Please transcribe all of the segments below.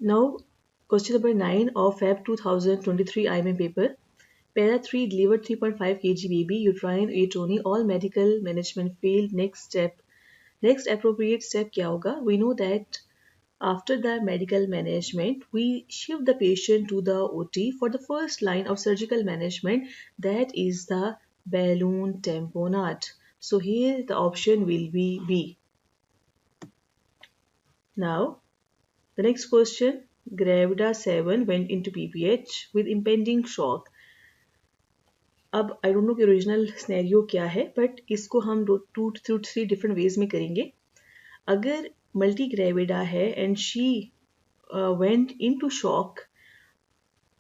Now, question number 9 of Feb 2023 IMA paper. Para 3 delivered 3.5 kg baby, uterine, atony, all medical management failed. Next step. Next appropriate step क्या होगा? We know that after the medical management, we shift the patient to the OT for the first line of surgical management, that is the balloon tamponade. So here the option will be B. Now, the next question, Gravida 7 went into PPH with impending shock. अब I don't know कि original scenario क्या है, but इसको हम 2 to 3 different ways में करेंगे. अगर multi gravida है and she went into shock,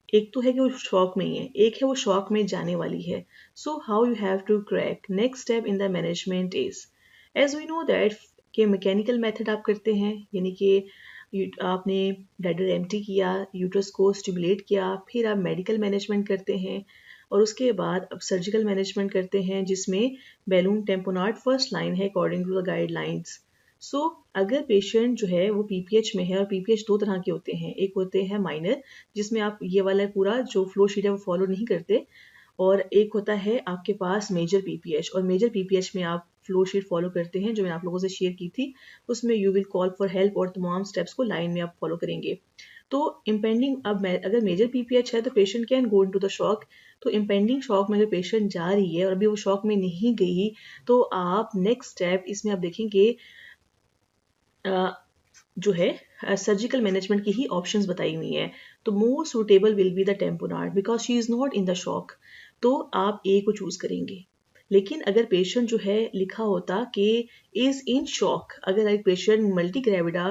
एक तो है कि वो शॉक में ही है, एक है वो शॉक में जाने वाली है. So how you have to crack. Next step in the management is, as we know that कि मैकेनिकल मेथड आप करते हैं, यानी कि आपने ब्लैडर एम्प्टी किया, यूट्रस को स्टिमुलेट किया, फिर आप मेडिकल मैनेजमेंट करते हैं और उसके बाद अब सर्जिकल मैनेजमेंट करते हैं जिसमें बैलून टेम्पोनाड फर्स्ट लाइन है अकॉर्डिंग टू द गाइडलाइंस. सो अगर पेशेंट जो है वो पीपीएच में है, और पीपीएच दो तरह के होते हैं, एक होते हैं माइनर जिसमें आप ये वाला पूरा जो फ्लो शीट है वो फॉलो नहीं करते, और एक होता है आपके पास मेजर पीपीएच, और मेजर पीपीएच में आप फ्लो शीट फॉलो करते हैं जो मैंने आप लोगों से शेयर की थी. उसमें you will call for help और तमाम स्टेप्स को लाइन में आप फॉलो करेंगे. तो इम्पेंडिंग, अब अगर मेजर पीपीएच है तो patient can go into the shock. तो इम्पेंडिंग शॉक में अगर पेशेंट जा रही है और अभी वो शॉक में नहीं गई, तो आप नेक्स्ट स्टेप इसमें आप देखेंगे जो है सर्जिकल मैनेजमेंट की ही ऑप्शंस बताई हुई हैं. तो more suitable will be the tamponade because she is not in the shock. तो आप ए को चूज़ करेंगे. लेकिन अगर पेशेंट जो है लिखा होता कि इज़ इन शॉक, अगर एक पेशेंट मल्टी ग्रेविडा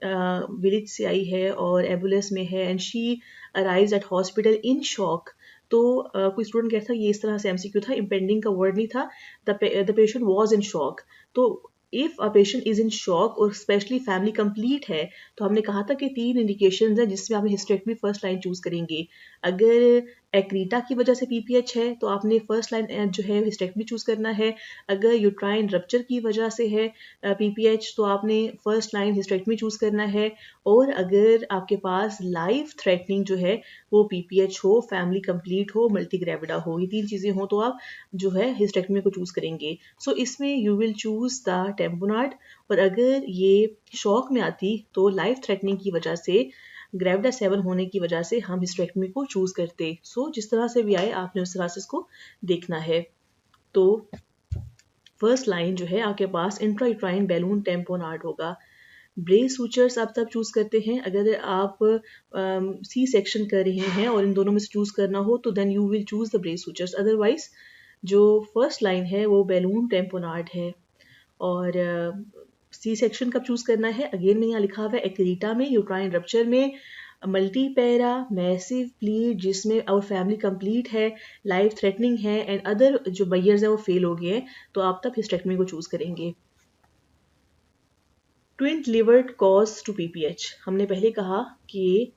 विलेज से आई है और एम्बुलेंस में है and she arrives eight hospital in shock, तो कोई स्टूडेंट कहता था ये इस तरह से एमसीक्यू था, इम्पेंडिंग का वर्ड नहीं था, the patient was in shock. तो if a patient is in shock और स्पेशली फैमिली कंप्लीट है, तो हमने कहा था कि 3 इंडिकेशंस हैं जिसमें आपने हिस्टेरेक्टमी फर्स्ट लाइन चूज करेंगे. अगर एक्रीटा की वजह से पीपीएच है तो आपने फर्स्ट लाइन जो है हिस्टेरेक्टमी चूज करना है. अगर यूट्राइन रप्चर की वजह से है पीपीएच तो आपने फर्स्ट लाइन हिस्टेरेक्टमी चूज करना है. और अगर आपके पास लाइफ थ्रेटनिंग जो है वो पीपीएच हो, फैमिली कंप्लीट हो, मल्टी ग्रेविडा हो, ये 3 चीजें हो तो आप जो है हिस्टेरेक्टमी को चूज करेंगे. सो इसमें you will choose the tamponade. और अगर ये शॉक में आती तो लाइफ थ्रेटनिंग की वजह से, ग्रेविडा 7 होने की वजह से हम हिस्टेरेक्टमी को चूज करते. सो जिस तरह से भी आए आपने उस तरह से इसको देखना है. तो फर्स्ट लाइन जो है आपके पास इंट्रायूट्राइन बैलून टेम्पोनाड होगा. ब्रेस सूचर्स आप तब चूज करते हैं अगर आप सी सेक्शन कर रहे हैं और इन दोनों में से चूज करना हो, तो then you will choose the brace sutures. Otherwise जो फर्स्ट लाइन है वो बैलून टेम्पोनाड है. और सी सेक्शन कब चूज करना है, अगेन में यहाँ लिखा हुआ है एक्रीटा में, यूट्राइन रप्चर में, मल्टी पैरा, मैसिव प्लीड जिसमें और फैमिली कंप्लीट है, लाइफ थ्रेटनिंग है एंड अदर जो बयर्स है वो फेल हो गए हैं, तो आप तब हिस्टेरेक्टमी को चूज करेंगे. Twin delivered cause to PPH, हमने पहले कहा कि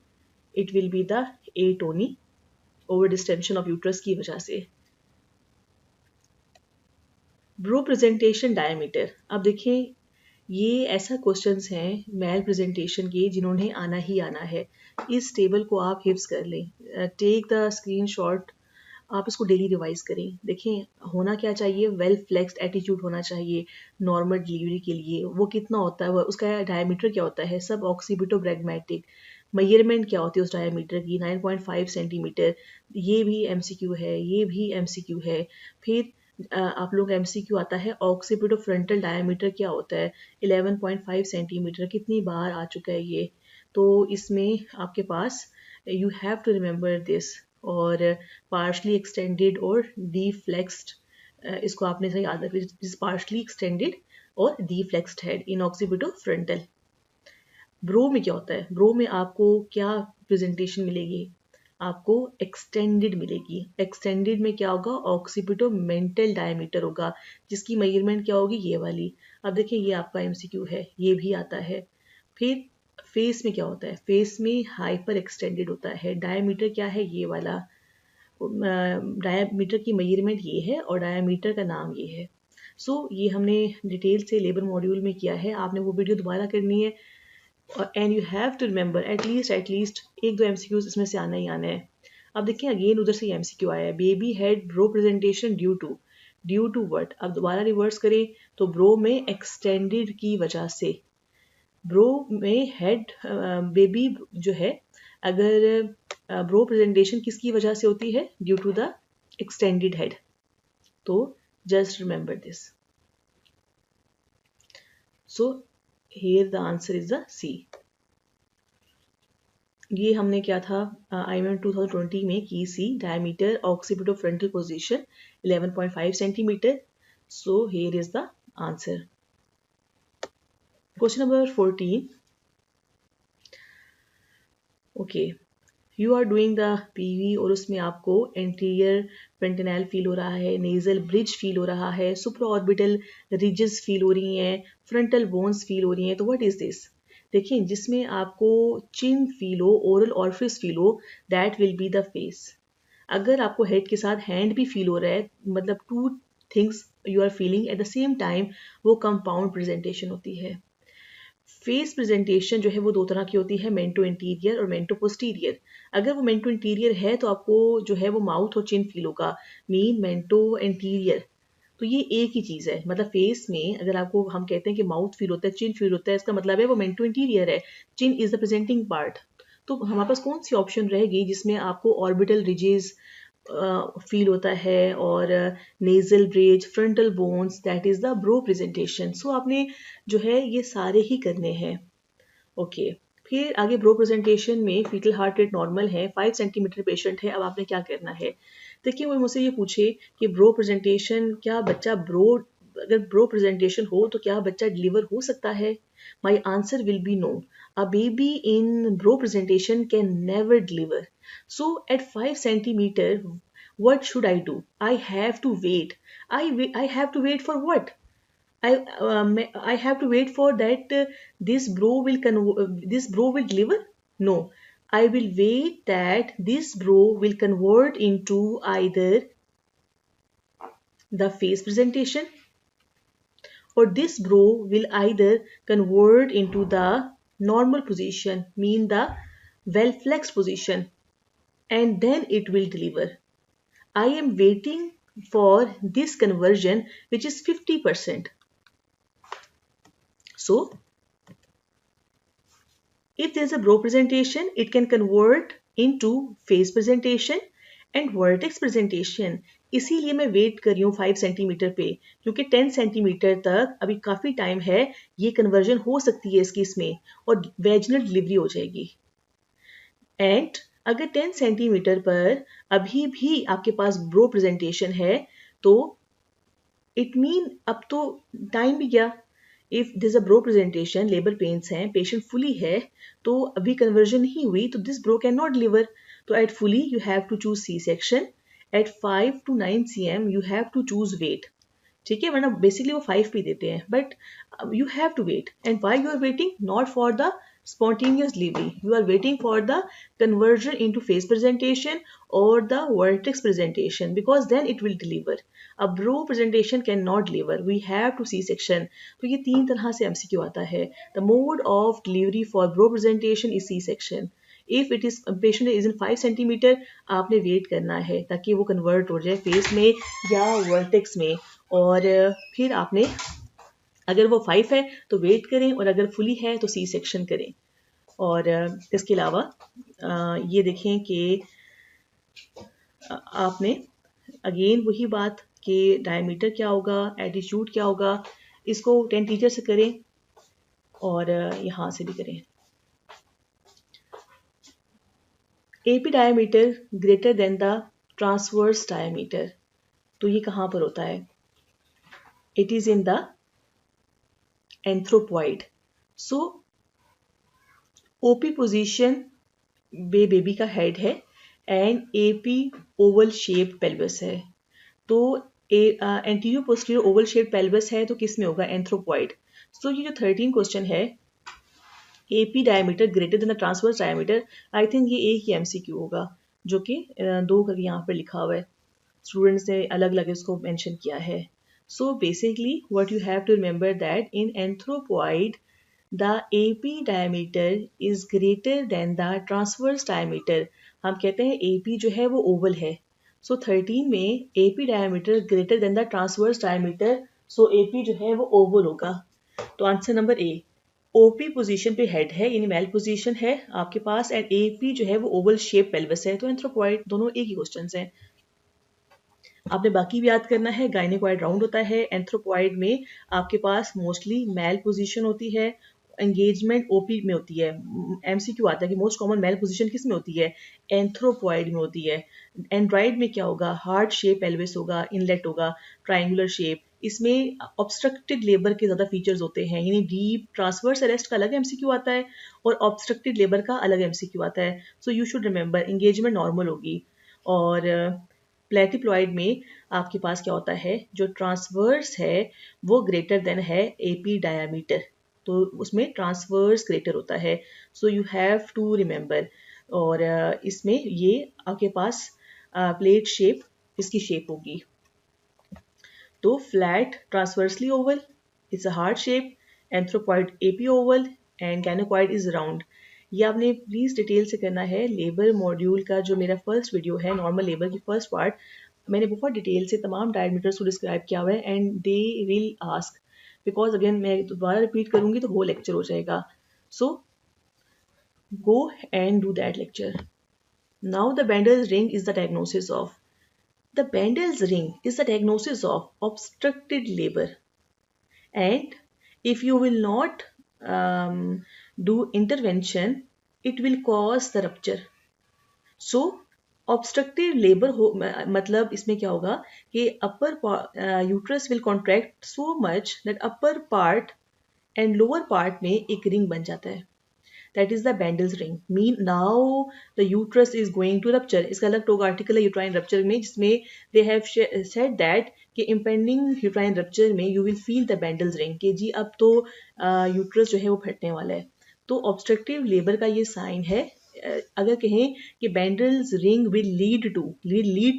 it will be the atony over distension of uterus की वजह से. ब्रो प्रेजेंटेशन डायमीटर, अब देखिए ये ऐसा क्वेश्चंस हैं मेल प्रेजेंटेशन के जिन्होंने आना ही आना है. इस टेबल को आप हिफ्स कर लें, टेक द स्क्रीनशॉट, आप इसको डेली रिवाइज करें. देखें होना क्या चाहिए, वेल फ्लेक्स्ड एटीट्यूड होना चाहिए नॉर्मल डिलीवरी के लिए. वो कितना होता है, उसका डायमीटर क्या होता है, सब ऑक्सीपिटो ब्रैग्मेटिक, मेजरमेंट क्या होती है उस डायमीटर की, 9.5 सेंटीमीटर. ये भी एमसीक्यू है, ये भी एमसीक्यू है. फिर आप लोग एमसीक्यू आता है ऑक्सीपिटो फ्रंटल डायमीटर क्या होता है, 11.5 सेंटीमीटर. कितनी बार आ चुका है ये, तो इसमें आपके पास you have to remember this. और पार्शली एक्सटेंडेड और डीफ्लेक्स्ड, इसको आपने सही याद रखना, पार्शली एक्सटेंडेड और deflexed head in occipito frontal. Brow में क्या होता है, ब्रो में आपको क्या प्रेजेंटेशन मिलेगी, आपको एक्सटेंडेड मिलेगी. एक्सटेंडेड में क्या होगा, ऑक्सीपिटो मेंटल डायमीटर होगा जिसकी मेजरमेंट क्या होगी, ये वाली. अब देखिए ये आपका एमसीक्यू है, ये भी आता है. फिर फेस में क्या होता है, फेस में हाइपर एक्सटेंडेड होता है. डायमीटर क्या है, ये वाला. डायमीटर की मेजरमेंट ये है और डायमीटर का नाम ये है. सो ये हमने डिटेल से लेबर मॉड्यूल में किया है, आपने वो वीडियो दोबारा करनी है. And you have to remember at least एक दो एमसीक्यूज इसमें से आना ही आना है. अब देखिए अगेन उधर से एमसीक्यू आया है, baby had brow presentation due to what. अब दोबारा रिवर्स करें तो ब्रो में एक्सटेंडेड की वजह से, ब्रो में हेड बेबी जो है, अगर ब्रो प्रेजेंटेशन किसकी वजह से होती है, due to the extended head. तो just remember this. So here the answer is the C. ये हमने क्या था IIM 2020 में की सी. Diameter occipitofrontal position 11.5 centimetre. So here is the answer. Question number 14. Okay, you are doing the PV और उसमें आपको एंटीरियर फ्रंटेनल फील हो रहा है, नेजल ब्रिज फील हो रहा है, सुप्राऑर्बिटल रिजेस फील हो रही हैं, फ्रंटल बोन्स फील हो रही हैं. तो व्हाट इज दिस? देखिए जिसमें आपको चिन फील हो, ओरल ऑरिफिस फील हो, that will be the face. अगर आपको हेड के साथ हैंड भी फील हो रहा है, मतलब two things you are feeling at the same time, वो कंपाउंड प्रेजेंटेशन होती है. फेस प्रेजेंटेशन जो है वो दो तरह की होती है, मेंटो इंटीरियर और मेंटो पोस्टीरियर. अगर वो मेंटो इंटीरियर है तो आपको जो है वो माउथ और चिन फील होगा. Mean mento anterior. तो ये एक ही चीज़ है, मतलब फेस में अगर आपको हम कहते हैं कि माउथ फील होता है, चिन फील होता है, इसका मतलब है वो मेंटो इंटीरियर है. चिन इज द प्रेजेंटिंग पार्ट. तो हमारे पास कौन सी ऑप्शन रहेगी जिसमें आपको ऑर्बिटल रिजेस फील होता है और nasal bridge, frontal bones, that is the brow presentation. So आपने जो है ये सारे ही करने हैं. ओके, फिर आगे ब्रो प्रेजेंटेशन में फीटल हार्ट रेट नॉर्मल है, 5 सेंटीमीटर पेशेंट है. अब आपने क्या करना है? देखिए वो मुझसे ये पूछे कि ब्रो प्रेजेंटेशन, क्या बच्चा ब्रो, अगर ब्रो प्रेजेंटेशन हो तो क्या बच्चा डिलीवर हो सकता है? My answer will be no. A baby in brow presentation can never deliver. So at 5 centimetre what should I do? I have to wait. I have to wait for what? I have to wait for that this bro will deliver. No, I will wait that this bro will convert into either the face presentation, or this bro will either convert into the normal position, mean the well flexed position, and then it will deliver. I am waiting for this conversion which is 50%. So if there is a bro presentation, it can convert into face presentation and vertex presentation. इसीलिए मैं wait कर रही हूँ 5 centimetre पे, क्योंकि 10 centimetre तक अभी काफ़ी टाइम है, ये कन्वर्जन हो सकती है इसकी इसमें, और वेजिनल डिलीवरी हो जाएगी. एंड अगर 10 सेंटीमीटर पर अभी भी आपके पास ब्रो प्रेजेंटेशन है तो इट मीन अब तो टाइम भी गया. If this a brow presentation, labour pains हैं, पेशेंट फुली है, तो अभी कन्वर्जन नहीं हुई, तो this brow can not deliver. तो at fully you have to choose C section. At 5 to 9 cm you have to choose wait. ठीक है, वरना बेसिकली वो 5 भी देते हैं, but you have to wait. And why you are waiting? Not for the spontaneous delivery, you are waiting for the conversion into face presentation or the vertex presentation, because then it will deliver. A bro presentation cannot deliver, we have to C-section. तो ये 3 तरह से MCQ आता है. The mode of delivery for bro presentation is C-section. If it is patient is in 5 centimeter, आपने wait करना है ताकि वो कन्वर्ट हो जाए फेस में या वर्टेक्स में, और फिर आपने अगर वो 5 है तो वेट करें, और अगर फुली है तो सी सेक्शन करें. और इसके अलावा ये देखें कि आपने अगेन वही बात कि डायमीटर क्या होगा, एटीट्यूड क्या होगा, इसको 10 टीचर से करें और यहाँ से भी करें. AP diameter greater than the transverse diameter, तो ये कहाँ पर होता है? It is in the anthropoid. So OP position baby का हेड है and AP Oval shape pelvis है. तो anterior posterior Oval shape pelvis है तो किस में होगा? एंथ्रोपॉइड. सो ये जो 13 क्वेश्चन है, AP diameter greater than the transverse diameter, I think ये एक ही एमसीक्यू होगा, जो कि 2 करके यहाँ पर लिखा हुआ है, स्टूडेंट्स ने अलग अलग इसको मेंशन किया है. So basically what you have to remember that in anthropoid the AP diameter is greater than the transverse diameter. हम कहते हैं AP जो है वो ओवल है. सो 13 में AP diameter greater than the transverse diameter. So AP जो है वो ओवल होगा. तो answer number A. OP position पे हेड है यानी मेल पोजीशन है आपके पास एंड एपी जो है वो ओवल शेप पेल्विस है. तो एंथ्रोपॉइड दोनों एक ही क्वेश्चंस हैं. आपने बाकी भी याद करना है. गायनेकॉइड राउंड होता है. एंथ्रोपॉइड में आपके पास मोस्टली मेल पोजीशन होती है. एंगेजमेंट ओपी में होती है. एमसीक्यू आता है कि मोस्ट कॉमन मेल पोजीशन किस में होती है? एंथ्रोपॉइड में होती है. एंड्रॉइड में क्या होगा? हार्ट शेप पेल्विस होगा, इनलेट होगा, ट्राइंगुलर शेप. इसमें ऑब्स्ट्रक्टेड लेबर के ज़्यादा फीचर्स होते हैं यानी डीप ट्रांसवर्स अरेस्ट का अलग एमसीक्यू आता है और ऑब्स्ट्रक्टेड लेबर का अलग एमसीक्यू आता है. So you should remember engagement normal होगी. और प्लेटिप्लॉइड में आपके पास क्या होता है? जो ट्रांसवर्स है वो ग्रेटर देन है एपी डायामीटर. तो उसमें ट्रांसवर्स ग्रेटर होता है. So you have to remember. और इसमें ये आपके पास प्लेट शेप इसकी शेप होगी. तो flat transversely oval, it's a heart shape. Anthropoid AP oval and gynaecoid is round. ये आपने प्लीज डिटेल से करना है. लेबर मॉड्यूल का जो मेरा फर्स्ट वीडियो है नॉर्मल लेबर की फर्स्ट पार्ट, मैंने बहुत डिटेल से तमाम डायमीटर्स को डिस्क्राइब किया हुआ है and they will ask because again मैं दोबारा रिपीट करूंगी तो वो लेक्चर हो जाएगा. So go and do that lecture. Now the Bendel's ring is the diagnosis of. The Bendel's ring is the diagnosis of obstructed labor. And if you will not do intervention, it will cause the rupture. So obstructive labour हो मतलब इसमें क्या होगा कि upper uterus will contract so much that upper part and lower part में एक ring बन जाता है. That is the Bendel's ring. Mean now the uterus is going to rupture. इसका अलग टोक आर्टिकल है यूट्राइन रप्चर में जिसमें दे हैव सेड दैट कि इम्पेंडिंग यूट्राइन रप्चर में you will feel the Bendel's ring कि जी अब तो यूट्रस जो है वो फटने वाला है. तो ऑब्स्ट्रक्टिव लेबर का ये साइन है. अगर कहें कि Bendel's ring will lead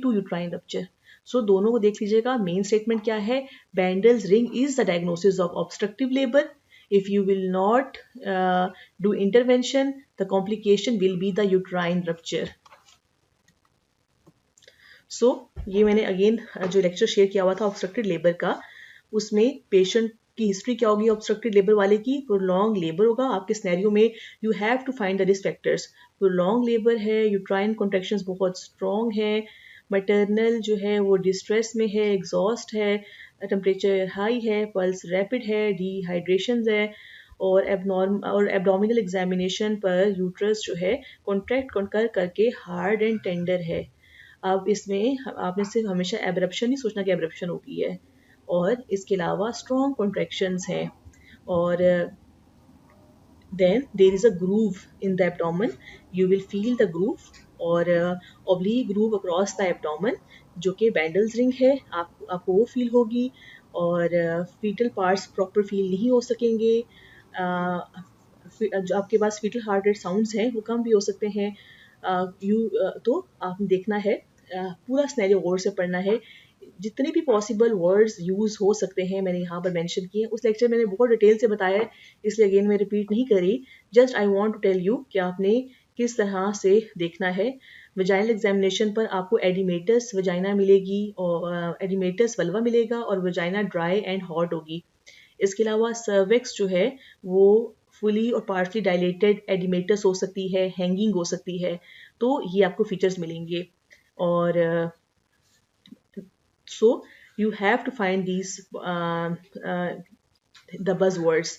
to uterine rupture. So दोनों को देख लीजिएगा. मेन स्टेटमेंट क्या है? Bendel's ring is the diagnosis of obstructive labor. If you will not do intervention, the complication will be the uterine rupture. So ये मैंने again जो lecture share किया हुआ था ऑब्स्ट्रक्टेड लेबर का, उसमें पेशेंट की हिस्ट्री क्या होगी ऑब्स्ट्रक्टेड लेबर वाले की? प्रोलॉन्ग लेबर होगा. आपके सिनेरियो में you have to find the risk factors. Prolonged labour है, यूट्राइन कॉन्ट्रैक्शंस बहुत स्ट्रॉन्ग है, मैटरनल जो है वो डिस्ट्रेस में है, एग्जॉस्ट है, टेम्परेचर हाई है, पल्स रैपिड है, डिहाइड्रेशन है और एब्डोमिनल एग्जामिनेशन पर यूट्रस जो है कॉन्ट्रैक्ट करके हार्ड एंड टेंडर है. अब इसमें आपने सिर्फ हमेशा एब्रप्शन नहीं सोचना कि एब्रप्शन होगी है. और इसके अलावा स्ट्रॉन्ग कॉन्ट्रैक्शंस हैं और then there is a groove in the abdomen. You will feel the groove और oblique groove across the abdomen जो कि Bendel's ring है. आपको वो फील होगी और fetal parts प्रॉपर फील नहीं हो सकेंगे. जो आपके पास fetal heart rate sounds हैं वो कम भी हो सकते हैं. तो आपने देखना है, पूरा स्नैरियो गौर से पढ़ना है. जितने भी पॉसिबल वर्ड्स यूज़ हो सकते हैं मैंने यहाँ पर मेंशन किए हैं. उस लेक्चर मैंने बहुत डिटेल से बताया है इसलिए अगेन मैं रिपीट नहीं करी. Just I want to tell you कि आपने किस तरह से देखना है. वजाइनल एग्जामिनेशन पर आपको एडिमेटस वजाइना मिलेगी और एडिमेटस वल्वा मिलेगा और वजाइना ड्राई एंड हॉट होगी. इसके अलावा सर्विक्स जो है वो फुली और पार्शली डायलेटेड एडिमेटस हो सकती है, हैंगिंग हो सकती है. तो ये आपको फीचर्स मिलेंगे. और so you have to find these the buzzwords.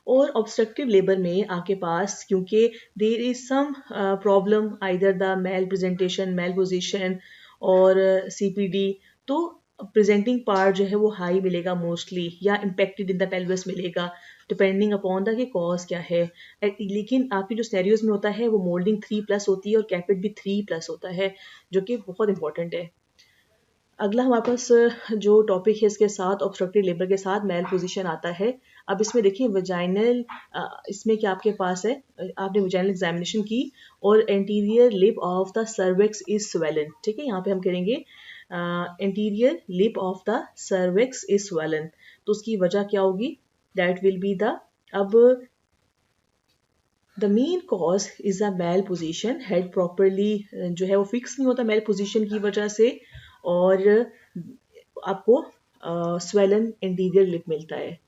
और ऑब्स्ट्रक्टिव लेबर में आपके पास क्योंकि there is some problem either the mal presentation, mal position और CPD, तो प्रेजेंटिंग पार्ट जो है वो हाई मिलेगा मोस्टली या इम्पेक्टेड इन द पेल्विस मिलेगा डिपेंडिंग अपॉन द कि कॉज क्या है. लेकिन आपकी जो स्टेरियोज में होता है वो मोल्डिंग 3+ होती है और कैपिट भी 3+ होता है जो कि बहुत इंपॉर्टेंट है. अगला हमारे पास जो टॉपिक है इसके साथ ऑब्स्ट्रक्टिव लेबर के साथ मेल पोजीशन आता है. अब इसमें देखिए वजाइनल, इसमें क्या आपके पास है, आपने वजाइनल एग्जामिनेशन की और anterior lip of the cervix is swollen. ठीक है, यहाँ पे हम करेंगे anterior lip of the cervix is swollen. तो उसकी वजह क्या होगी? दैट विल बी द, अब the main cause is a mal position, head properly जो है वो फिक्स नहीं होता मेल पोजिशन की वजह से, और आपको स्वेलन इंटीरियर लिप मिलता है।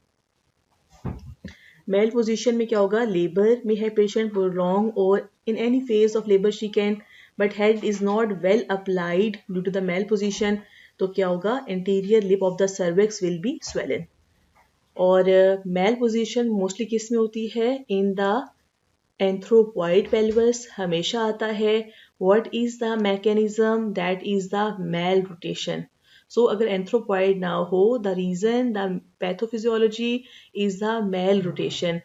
मेल पोजीशन में क्या होगा, लेबर में है पेशेंट प्रोलॉन्ग और in any phase of labour she can, but head is not well applied due to the mal position, तो क्या होगा, anterior lip of the cervix will be swollen. और मेल पोजीशन मोस्टली किस में होती है, in the anthropoid pelvis हमेशा आता है। What is the mechanism, that is the malrotation. So अगर एंथ्रोपॉइड ना हो, the reason, the pathophysiology is the mail rotation,